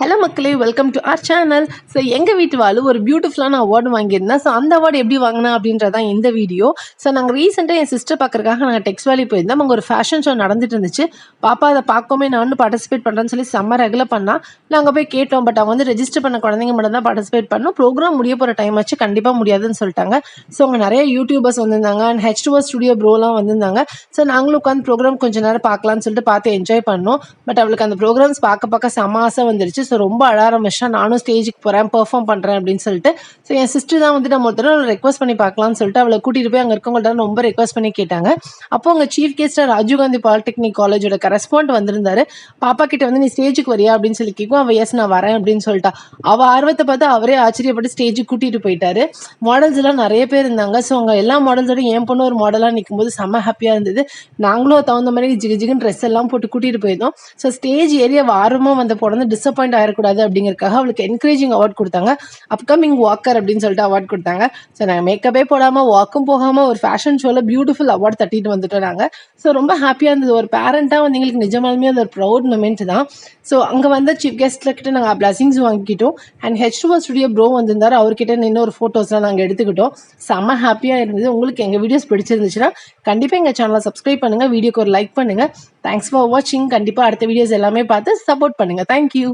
Hello மக்களே, welcome to our channel. So எங்கள் வீட்டு வாழு ஒரு பியூட்டிஃபுல்லான அவார்டு வாங்கியிருந்தேன். ஸோ அந்த அவார்டு எப்படி வாங்கினா அப்படின்றதான் இந்த வீடியோ. ஸோ நாங்கள் ரீசெண்டாக என் சிஸ்டர் பார்க்குறதுக்காக நாங்கள் டெக்ஸ் வேலி போயிருந்தோம். அங்கே ஒரு ஃபேஷன் ஷோ நடந்துட்டு இருந்துச்சு. பாப்பா அதை பார்க்கவே நானும் பார்ட்டிசிபேட் பண்ணுறேன்னு சொல்லி செம்ம ரெகுலர் பண்ணால் நாங்கள் போய் கேட்டோம். பட் அவங்க வந்து ரெஜிஸ்டர் பண்ண குழந்தைங்க மட்டும் தான் பார்ட்டிசிபேட் பண்ணோம். ப்ரோக்ராம் முடிய போகிற டைம் ஆச்சு, கண்டிப்பாக முடியாதுன்னு சொல்லிட்டாங்க. ஸோ அங்கே நிறைய யூடியூபர்ஸ் வந்திருந்தாங்க அண்ட் H2O ஸ்டுடியோ ப்ரோலாம் வந்திருந்தாங்க. ஸோ நாங்களும் உட்காந்து ப்ரோக்ராம் கொஞ்சம் நேரம் பார்க்கலான்னு சொல்லிட்டு பார்த்து என்ஜாய் பண்ணோம். பட் அவளுக்கு அந்த ப்ரோக்ராம்ஸ் பார்க்க செம்ம ஆசை வந்துருச்சு. ஸோ ரொம்ப அழ ஆரம்பிச்சா, நானும் ஸ்டேஜுக்கு போகிறேன், பெர்ஃபார்ம் பண்ணுறேன் அப்படின்னு சொல்லிட்டு. ஸோ என் சிஸ்டர் தான் வந்துட்டு நம்ம ஒருத்தர் ரெக்வஸ்ட் பண்ணி பார்க்கலாம்னு சொல்லிட்டு அவளை கூட்டிகிட்டு போய் அங்கே இருக்கவங்கள்ட்ட ரொம்ப ரெக்வஸ்ட் பண்ணி கேட்டாங்க. அப்போ அங்கே சீஃப் கெஸ்ட்டாக ராஜீவ்காந்தி பாலிடெக்னிக் காலேஜோட கரஸ்பாண்ட் வந்திருந்தாரு. பாப்பா கிட்ட வந்து நீ ஸ்டேஜுக்கு வரியா அப்படின்னு சொல்லி கேட்கும். அவள் எஸ் நான் வரேன் அப்படின்னு சொல்லிட்டா. அவள் ஆர்வத்தை பார்த்து அவரே ஆச்சரியப்பட்டு ஸ்டேஜுக்கு கூட்டிகிட்டு போயிட்டாரு. மாடல்ஸ் எல்லாம் நிறைய பேர் இருந்தாங்க. ஸோ அங்கே எல்லா மாடல்ஸோட என் பொண்ணு ஒரு மாடலாக நிற்கும் போது செம்ம ஹாப்பியாக இருந்தது. நாங்களும் தகுந்த மாதிரி ஜிகு ட்ரெஸ் எல்லாம் போட்டு கூட்டிகிட்டு போயிருந்தோம். ஸோ ஸ்டேஜ் ஏரியா ஆர்வமாக வந்த போட டிசப்பாயிண்ட் ஆகிடக்கூடாது அப்படிங்கிறதுக்காக அவளுக்கு என்கரேஜிங் அவார்ட் கொடுத்தாங்க. அப்கமிங் வாக்கர் அப்படின்னு சொல்லிட்டு அவார்ட் கொடுத்தாங்க. ஸோ நாங்கள் மேக்கப்பே போடாமல் வாக்கும் போகாமல் ஒரு ஃபேஷன் ஷோவில் பியூட்டிஃபுல் அவார்ட் தட்டிட்டு வந்துட்டோம் நாங்கள். ஸோ ரொம்ப ஹாப்பியாக இருந்தது. ஒரு பேரண்ட்டாக வந்து எங்களுக்கு நிஜமாலுமே அது ஒரு ப்ரௌட் மூமெண்ட் தான். ஸோ அங்கே வந்து சீஃப் கெஸ்ட்கிட்ட நாங்கள் பிளஸிங்ஸ் வாங்கிக்கிட்டோம். அண்ட் H2O ஸ்டுடியோ ப்ரோ வந்திருந்தார். அவர்கிட்ட நின்று ஒரு ஃபோட்டோஸ்லாம் நாங்கள் எடுத்துக்கிட்டோம். செம்ம ஹாப்பியாக இருந்தது. உங்களுக்கு எங்கள் வீடியோஸ் பிடிச்சிருந்துச்சுன்னா கண்டிப்பாக எங்கள் சேனலை சப்ஸ்கிரைப் பண்ணுங்கள், வீடியோக்கு ஒரு லைக் பண்ணுங்கள். தேங்க்ஸ் ஃபார் வாட்சிங். கண்டிப்பாக அடுத்த வீடியோஸ் எல்லாமே பார்த்து சப்போர்ட் பண்ணுங்கள். தேங்க்யூ.